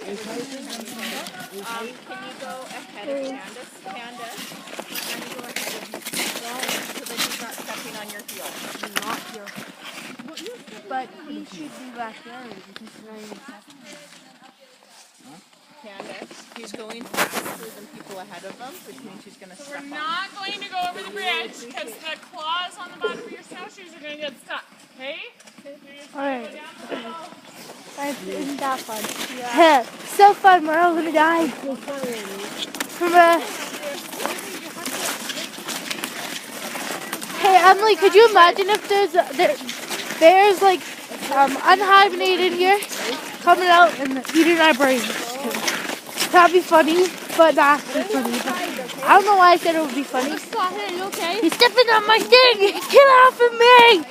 Can you go ahead of Candace? Candace, can you go ahead of me? So that he's not stepping on your heel. Not here. But he should be back there because he's not even stepping. Candace, he's going faster than people ahead of him, which means he's going to step on. We're not going to go over the bridge because the claws on the bottom of your snowshoes are going to get stuck. Okay? Alright. Isn't that fun? Yeah. So fun, we're all gonna die. Hey Emily, could you imagine if there's like unhibernated here coming out and eating our brains? That'd be funny, but not actually funny. I don't know why I said it would be funny. You okay? He's stepping on my thing! Get off of me!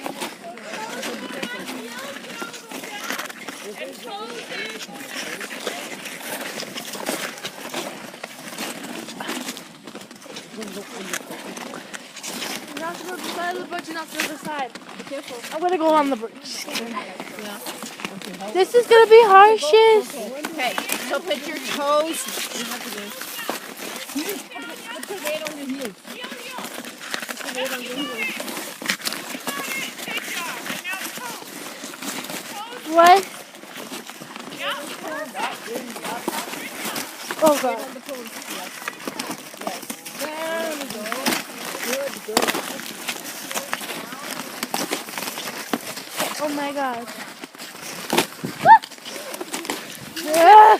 You're not to go to the side of the bridge, you're not to the other side. Be careful. I'm gonna go on the bridge. Yeah. This is gonna be harshest. Okay, so put your toes. Put your weight on your heels. Put your weight on your heels. What? Oh god. On the toes. Yes. There we go. Good. Oh my god. Ah!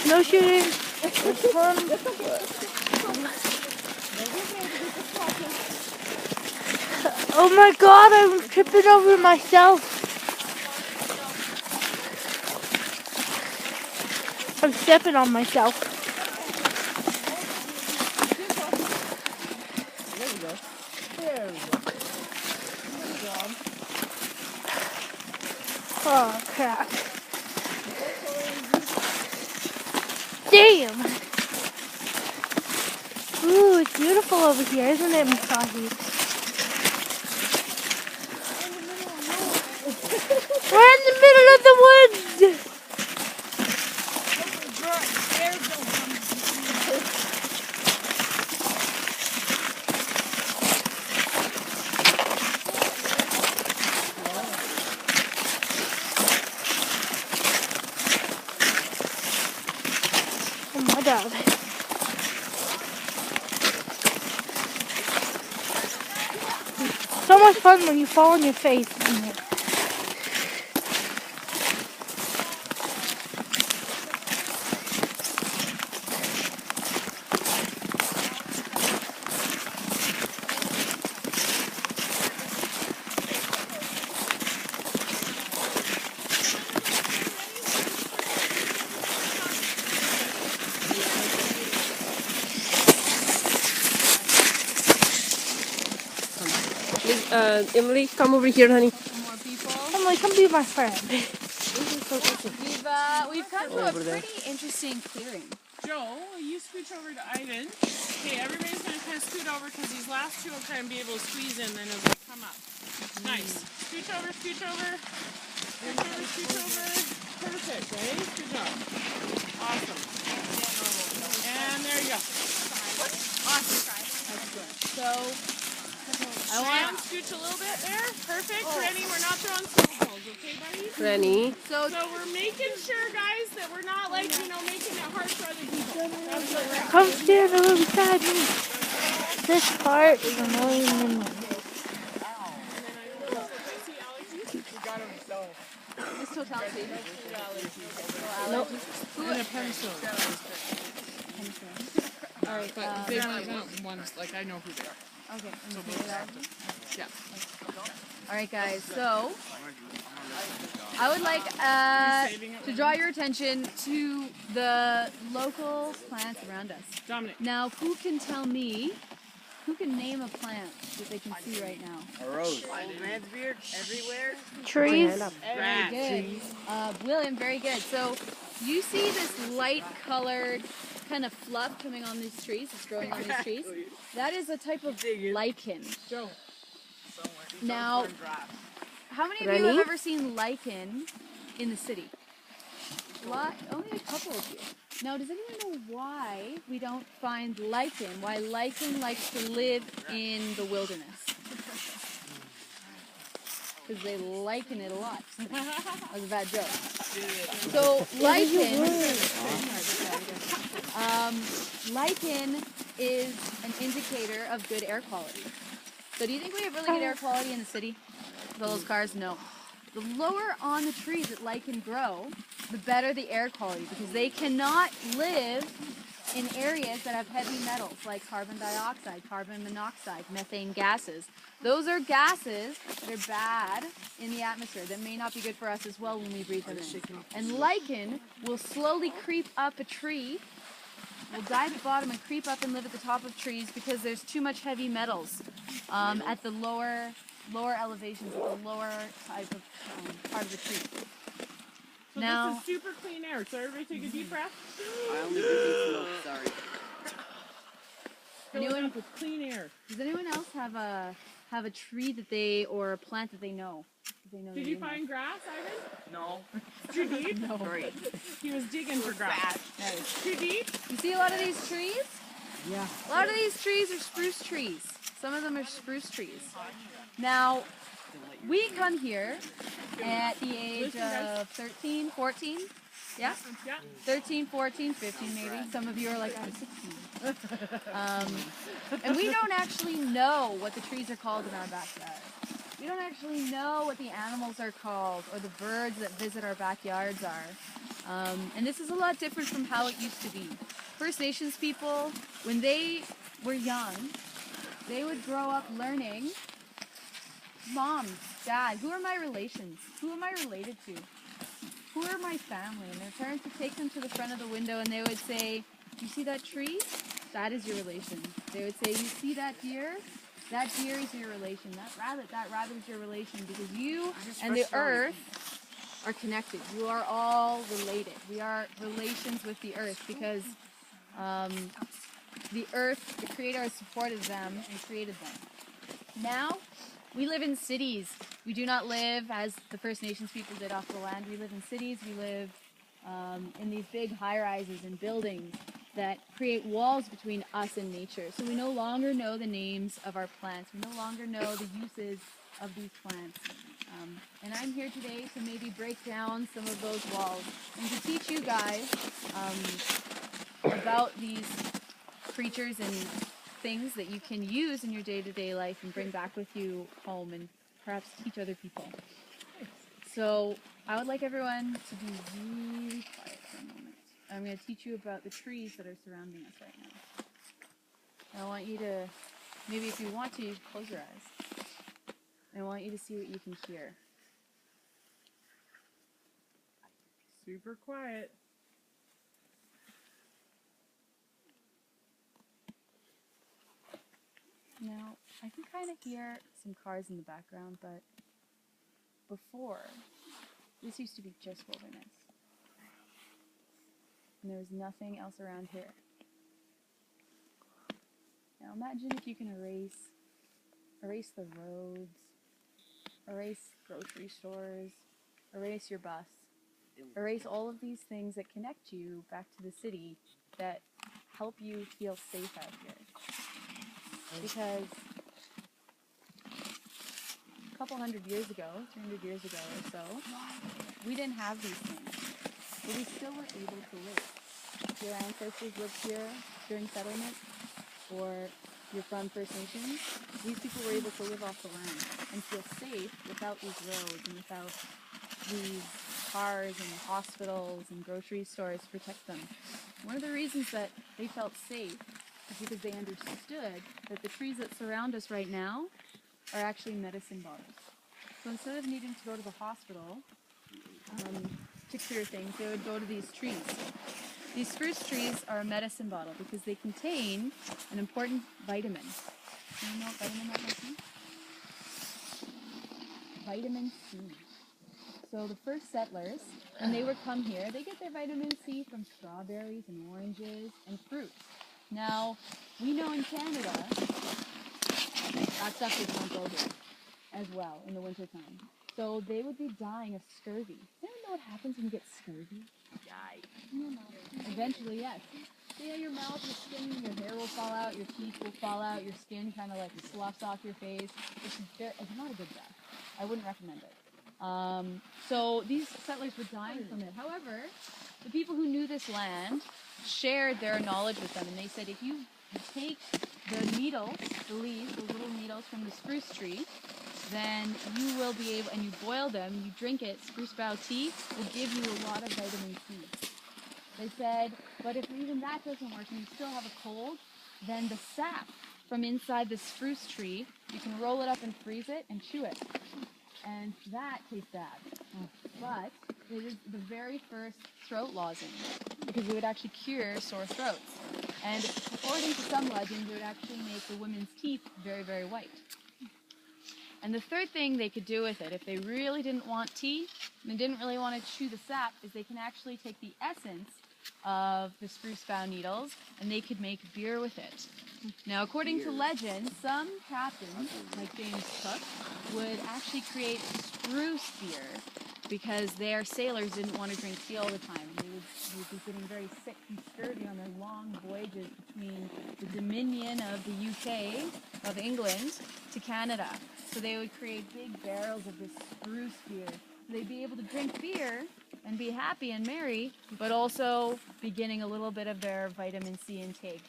No shooting. It's fun. Oh my god, I'm tripping over myself. I'm stepping on myself. There we go. There we go. Good job. Oh crap. Damn. Ooh, it's beautiful over here, isn't it, Musahi? We're in the middle of the woods. Oh my god. So much fun when you fall on your face. Emily, come over here, honey. More people. Emily, come be my friend. We've come to a pretty interesting clearing. Joe, you scooch over to Ivan. Okay, everybody's going to kind of scoot over because these last two will kind of be able to squeeze in, then it'll come up. Nice. Scooch over, scooch over. Scooch over, scooch over. Perfect, right? Good job. Awesome. And there you go. Awesome. That's good. So, I want to scooch a little bit there. Perfect. Rennie, we're not throwing snowballs, okay, buddy? Rennie. So we're making sure, guys, that we're not like, making it hard for other people. That's what we're Come stand over beside me. This part is annoying me. This totality. Nope. And a pencil. All right. But they want ones, like I know who they are. Okay. So those are yeah. All right, guys. So I would like to draw your attention to the local plants around us. Dominic. Now, who can tell me? Who can name a plant that they can see right now? A rose. Ransbeard everywhere. Trees. Very good. William, very good. So you see this light-colored kind of fluff coming on these trees. It's growing on these trees. That is a type of lichen. Joe. Now, how many of you have ever seen lichen in the city. Only a couple of you. Now, does anyone know why we don't find lichen? Why lichen likes to live in the wilderness? Because they liken it a lot. That was a bad joke. So lichen is an indicator of good air quality. So do you think we have really good air quality in the city with all those cars? No. The lower on the trees that lichen grow, the better the air quality, because they cannot live in areas that have heavy metals like carbon dioxide, carbon monoxide, methane gases. Those are gases that are bad in the atmosphere that may not be good for us as well when we breathe them in. And lichen will slowly creep up a tree, will die at the bottom and creep up and live at the top of trees because there's too much heavy metals at the lower elevations, at the lower type of part of the tree. So Now, this is super clean air. So everybody take a deep breath. I only breathe smoke, sorry. Fill it up with clean air. does anyone else have a tree that they or a plant that they know? Did you find grass, Ivan? No. Too deep? No. Great. He was digging for grass. Nice. Too deep? You see a lot of these trees? Yeah. A lot of these trees are spruce trees. Some of them are spruce trees. Now, we come here at the age of 13, 14. Yeah? Yeah. 13, 14, 15 maybe. Some of you are like, I'm 16. And we don't actually know what the trees are called in our backyard. We don't actually know what the animals are called or the birds that visit our backyards are. And this is a lot different from how it used to be. First Nations people, when they were young, they would grow up learning, Mom, Dad, who are my relations? Who am I related to? Who are my family? And their parents would take them to the front of the window and they would say, you see that tree? That is your relation. They would say, you see that deer? That deer is your relation. That rabbit is your relation, because you and the earth are connected. You are all related. We are relations with the earth because the earth, the creator, supported them and created them. Now, we live in cities. We do not live as the First Nations people did off the land. We live in cities. We live in these big high-rises and buildings that create walls between us and nature. So we no longer know the names of our plants. We no longer know the uses of these plants. And I'm here today to maybe break down some of those walls and to teach you guys about these creatures and things that you can use in your day-to-day life and bring back with you home and perhaps teach other people. So I would like everyone to be really quiet for a moment. I'm going to teach you about the trees that are surrounding us right now. I want you to, maybe if you want to, close your eyes. I want you to see what you can hear. Super quiet. Now, I can kind of hear some cars in the background, but before, this used to be just wilderness. And there was nothing else around here. Now imagine if you can erase the roads, erase grocery stores, erase your bus, erase all of these things that connect you back to the city that help you feel safe out here. Because a couple hundred years ago, 300 years ago or so, we didn't have these things, but we still were able to live. Your ancestors lived here during settlement, or you're from First Nations, these people were able to live off the land and feel safe without these roads and without these cars and hospitals and grocery stores to protect them. One of the reasons that they felt safe is because they understood that the trees that surround us right now are actually medicine bottles. So instead of needing to go to the hospital to cure things, they would go to these trees. These spruce trees are a medicine bottle because they contain an important vitamin. Do you know what vitamin that might be? Vitamin C. So the first settlers, when they would come here, they get their vitamin C from strawberries and oranges and fruit. Now, we know in Canada, that stuff does not go here as well in the wintertime. So they would be dying of scurvy. Can you know what happens when you get scurvy? Eventually, yes. So yeah, your mouth, your skin, your hair will fall out, your teeth will fall out, your skin kind of like sloughs off your face. It's not a good death. I wouldn't recommend it. So these settlers were dying from it. However, the people who knew this land shared their knowledge with them, and they said if you take the needles, the leaves, the little needles from the spruce tree, then you will be able, and you boil them, you drink it, spruce bough tea will give you a lot of vitamin C. They said, but if even that doesn't work and you still have a cold, then the sap from inside the spruce tree, you can roll it up and freeze it and chew it. And that tastes bad. But it is the very first throat lozenge because it would actually cure sore throats. And according to some legends, it would actually make the women's teeth very, very white. And the third thing they could do with it, if they really didn't want tea and they didn't really want to chew the sap, is they can actually take the essence of the spruce bough needles and they could make beer with it. Now, according to legend, some captains, like James Cook, would actually create spruce beer because their sailors didn't want to drink tea all the time. They would be getting very sick and scurvy on their long voyages between the Dominion of the UK, of England, to Canada. So they would create big barrels of this spruce beer. So they'd be able to drink beer and be happy and merry, but also be getting a little bit of their vitamin C intake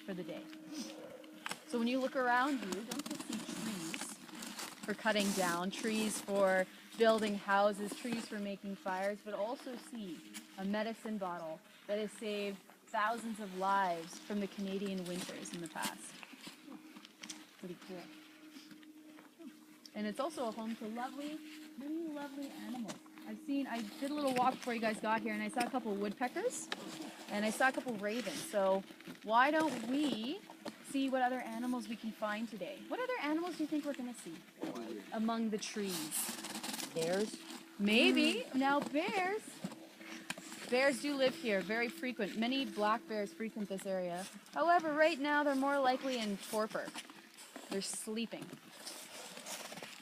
for the day. So when you look around you, don't just see trees for cutting down, trees for building houses, trees for making fires, but also see a medicine bottle that has saved thousands of lives from the Canadian winters in the past. Pretty cool. And it's also a home to many lovely animals. I did a little walk before you guys got here and I saw a couple woodpeckers and I saw a couple ravens. So why don't we see what other animals we can find today? What other animals do you think we're going to see among the trees? Bears? Maybe. Now bears do live here, very frequent. Many black bears frequent this area. However, right now they're more likely in torpor. They're sleeping.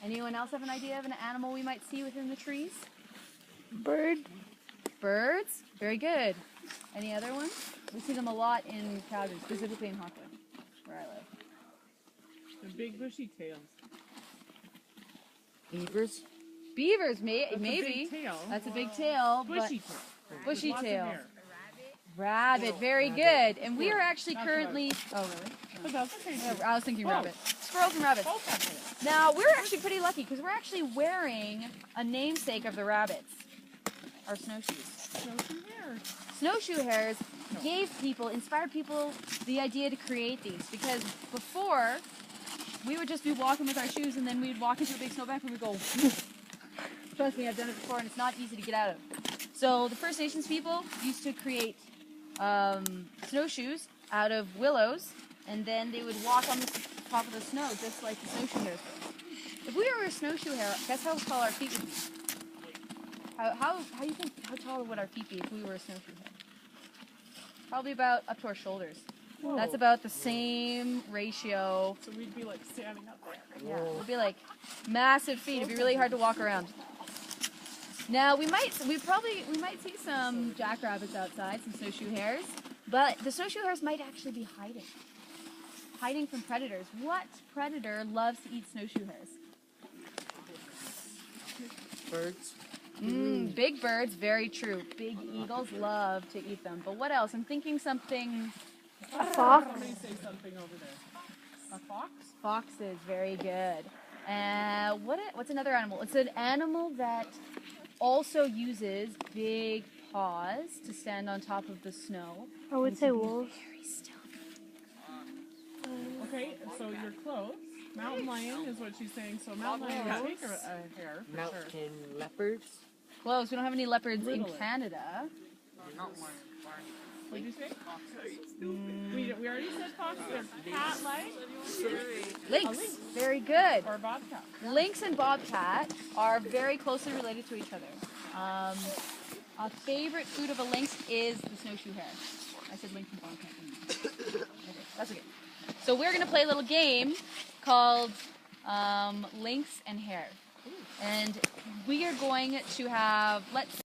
Anyone else have an idea of an animal we might see within the trees? Bird. Birds? Very good. Any other ones? We see them a lot in Calgary, specifically in Hawkwood, where I live. The big bushy tails. Beavers? Beavers, That's a maybe. big tail. That's a big tail, Bushy but tail. bushy Lots of tail. hair. Rabbit, very good. And we are actually Not currently. Oh, really? But that's okay too. I was thinking Oh. rabbit. Squirrels and rabbits. Both have tails. Now, we're actually pretty lucky because we're actually wearing a namesake of the rabbits. Our snowshoes. Snowshoe hair. Snowshoe hares inspired people the idea to create these because before we would just be walking with our shoes and then we'd walk into a big snowbank and we'd go, trust me, I've done it before and it's not easy to get out of. So the First Nations people used to create snowshoes out of willows and then they would walk on the top of the snow just like the snowshoe hares would. If we were a snowshoe hare, guess how tall our feet would be? How you think, how tall would our feet be if we were a snowshoe hare? Probably about up to our shoulders. Whoa. That's about the same ratio. So we'd be like standing up there. Yeah, it would be like massive feet. It'd be really hard to walk around. Now we might see some jackrabbits outside, some snowshoe hares, but the snowshoe hares might actually be hiding from predators. What predator loves to eat snowshoe hares? Birds? Big birds, very true. Big eagles love to eat them. But what else? I'm thinking something. A fox. Somebody say something over there. A fox? Foxes, very good. What's another animal? It's an animal that also uses big paws to stand on top of the snow. I would say wolves. Very still. Okay, so you're close. Mountain lion is what she's saying. So mountain lion would take a hair for sure. Mountain leopards? Close. We don't have any leopards in Riddle it. Canada. What did you say? We already said fox. They're cat-like Lynx. Very good. or bobcat. Lynx and bobcat are very closely related to each other. A favorite food of a lynx is the snowshoe hare. I said lynx and bobcat. Okay, that's okay. So we're going to play a little game called Lynx and Hare. And we are going to have, let's